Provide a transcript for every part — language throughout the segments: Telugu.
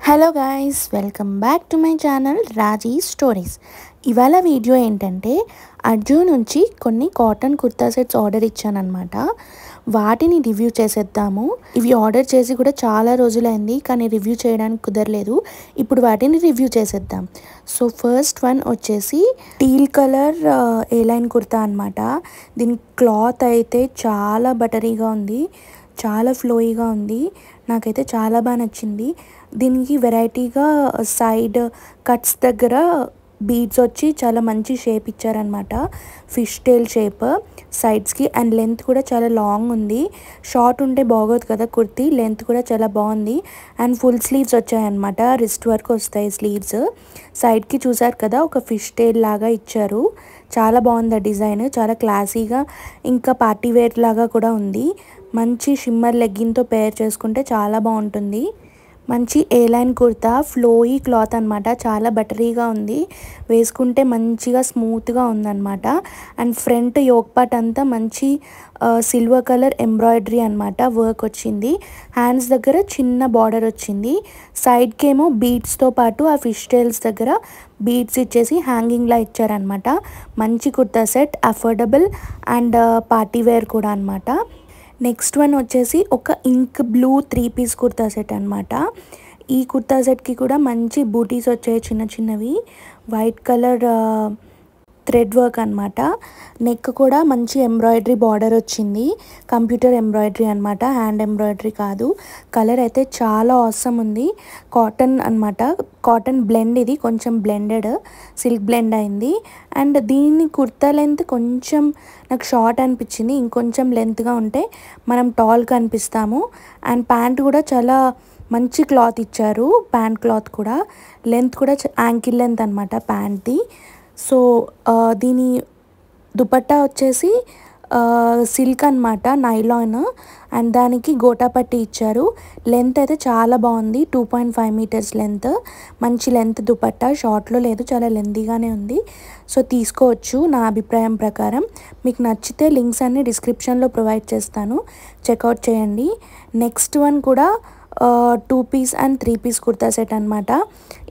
Hello guys, welcome back to my channel Raji stories. ఇవాళ వీడియో ఏంటంటే అర్జున్ నుంచి కొన్ని కాటన్ కుర్తా సెట్స్ ఆర్డర్ ఇచ్చానమాట. వాటిని రివ్యూ చేసేద్దాము. ఇవి ఆర్డర్ చేసి కూడా చాలా రోజులైంది, కానీ రివ్యూ చేయడానికి కుదరలేదు. ఇప్పుడు వాటిని రివ్యూ చేసేద్దాం. సో ఫస్ట్ వన్ వచ్చేసి టీల్ కలర్ ఏ లైన్ కుర్తా అనమాట. దీని క్లాత్ అయితే చాలా బటరీగా ఉంది, చాలా ఫ్లోయిగా ఉంది. నాకైతే చాలా బాగా నచ్చింది. దీనికి వెరైటీగా సైడ్ కట్స్ దగ్గర బీడ్స్ వచ్చి చాలా మంచి షేప్ ఇచ్చారనమాట. ఫిష్ టైల్ షేప్ సైడ్స్కి, అండ్ లెంత్ కూడా చాలా లాంగ్ ఉంది. షార్ట్ ఉంటే బాగోదు కదా కుర్తీ, లెంత్ కూడా చాలా బాగుంది. అండ్ ఫుల్ స్లీవ్స్ వచ్చాయన్నమాట, రిస్ట్ వరకు వస్తాయి స్లీవ్స్. సైడ్కి చూసారు కదా, ఒక ఫిష్ టైల్ లాగా ఇచ్చారు. చాలా బాగుంది డిజైన్, చాలా క్లాసీగా, ఇంకా పార్టీ వేర్ లాగా కూడా ఉంది. మంచి షిమ్మర్ లెగ్గిన్తో పేర్ చేసుకుంటే చాలా బాగుంటుంది. మంచి ఏ లైన్ కుర్తా, ఫ్లోయీ క్లాత్ అనమాట, చాలా బటరీగా ఉంది. వేసుకుంటే మంచిగా స్మూత్గా ఉందన్నమాట. అండ్ ఫ్రంట్ యోక్ పార్ట్ అంతా మంచి సిల్వర్ కలర్ ఎంబ్రాయిడరీ అనమాట, వర్క్ వచ్చింది. హ్యాండ్స్ దగ్గర చిన్న బార్డర్ వచ్చింది. సైడ్కి ఏమో బీడ్స్తో పాటు ఆ ఫిష్ టైల్స్ దగ్గర బీడ్స్ ఇచ్చేసి హ్యాంగింగ్లా ఇచ్చారనమాట. మంచి kurta set, affordable and party wear కూడా అనమాట. నెక్స్ట్ వన్ వచ్చేసి ఒక ink blue 3 piece kurta set అనమాట. ఈ కుర్తా సెట్కి కూడా మంచి బూటీస్ వచ్చాయి, చిన్న చిన్నవి. వైట్ కలర్ థ్రెడ్ వర్క్ అనమాట. నెక్ కూడా మంచి ఎంబ్రాయిడరీ బార్డర్ వచ్చింది, కంప్యూటర్ ఎంబ్రాయిడరీ అనమాట, హ్యాండ్ ఎంబ్రాయిడరీ కాదు. కలర్ అయితే చాలా ఆసమ్ ఉంది. కాటన్ అనమాట, కాటన్ బ్లెండ్, ఇది కొంచెం బ్లెండెడ్, సిల్క్ బ్లెండ్ అయింది. అండ్ దీని కుర్తా లెంత్ కొంచెం నాకు షార్ట్ అనిపించింది, ఇంకొంచెం లెంత్గా ఉంటే మనం టాల్ కనిపిస్తాము. అండ్ ప్యాంట్ కూడా చాలా మంచి క్లాత్ ఇచ్చారు, ప్యాంట్ క్లాత్ కూడా. లెంత్ కూడా యాంకిల్ లెంత్ అనమాట ప్యాంట్ది. సో దీని దుపట్టా వచ్చేసి సిల్క్ అనమాట, నైలాన్. అండ్ దానికి గోటా పట్టి ఇచ్చారు. లెంత్ అయితే చాలా బాగుంది, 2.5 మీటర్స్ లెంత్. మంచి లెంత్ దుపట్టా, షార్ట్లో లేదు, చాలా లెంతీగానే ఉంది. సో తీసుకోవచ్చు నా అభిప్రాయం ప్రకారం. మీకు నచ్చితే లింక్స్ అన్ని డిస్క్రిప్షన్లో ప్రొవైడ్ చేస్తాను, చెక్అవుట్ చేయండి. నెక్స్ట్ వన్ కూడా 2 piece and 3 piece kurta set అనమాట.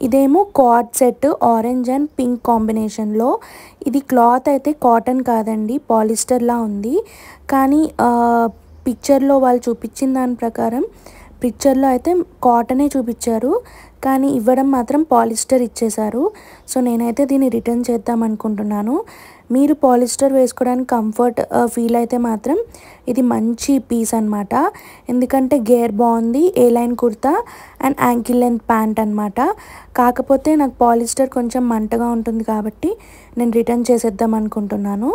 ఇదేమో co-ord set, orange and pink కాంబినేషన్లో. ఇది క్లాత్ అయితే కాటన్ కాదండి, పాలిస్టర్లా ఉంది. కానీ పిక్చర్లో వాళ్ళు చూపించిన దాని ప్రకారం, పిక్చర్లో అయితే కాటనే చూపించారు, కానీ ఇవ్వడం మాత్రం పాలిస్టర్ ఇచ్చేశారు. సో నేనైతే దీన్ని రిటర్న్ చేద్దాం అనుకుంటున్నాను. మీరు పాలిస్టర్ వేసుకోవడానికి కంఫర్ట్ ఫీల్ అయితే మాత్రం ఇది మంచి పీస్ అనమాట. ఎందుకంటే గేర్ బాగుంది, A line kurta and ankle length pant అనమాట. కాకపోతే నాకు పాలిస్టర్ కొంచెం మంటగా ఉంటుంది కాబట్టి నేను రిటర్న్ చేసేద్దాం అనుకుంటున్నాను.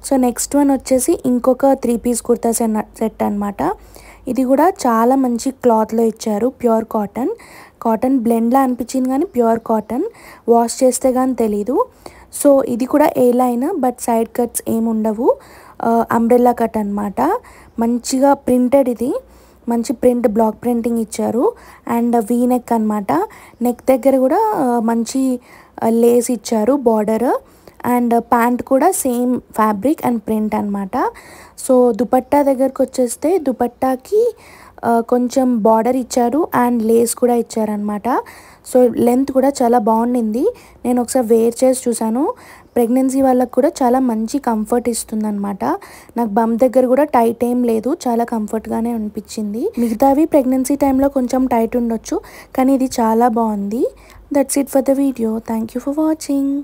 సో నెక్స్ట్ వన్ వచ్చేసి ఇంకొక 3 పీస్ కుర్తా సెట్ అనమాట. ఇది కూడా చాలా మంచి క్లాత్లో ఇచ్చారు, ప్యూర్ కాటన్. కాటన్ బ్లెండ్లా అనిపించింది కానీ ప్యూర్ కాటన్, వాష్ చేస్తే కానీ తెలీదు. సో ఇది కూడా ఏ లైన్, బట్ సైడ్ కట్స్ ఏముండవు, అంబ్రెల్లా కట్ అనమాట. మంచిగా ప్రింటెడ్, ఇది మంచి ప్రింట్, బ్లాక్ ప్రింటింగ్ ఇచ్చారు. అండ్ వీ నెక్ అనమాట. నెక్ దగ్గర కూడా మంచి లేస్ ఇచ్చారు, బార్డర్. అండ్ ప్యాంట్ కూడా సేమ్ ఫ్యాబ్రిక్ అండ్ ప్రింట్ అనమాట. సో దుపట్టా దగ్గరకు వచ్చేస్తే దుపట్టాకి కొంచెం బార్డర్ ఇచ్చారు అండ్ లేస్ కూడా ఇచ్చారనమాట. సో లెంత్ కూడా చాలా బాగుండింది. నేను ఒకసారి వేర్ చేసి చూసాను. ప్రెగ్నెన్సీ వాళ్ళకు కూడా చాలా మంచి కంఫర్ట్ ఇస్తుంది అనమాట. నాకు బమ్ దగ్గర కూడా టైట్ ఏం లేదు, చాలా కంఫర్ట్గానే అనిపించింది. మిగతావి ప్రెగ్నెన్సీ టైంలో కొంచెం టైట్ ఉండొచ్చు, కానీ ఇది చాలా బాగుంది. That's it for the video. Thank you for watching.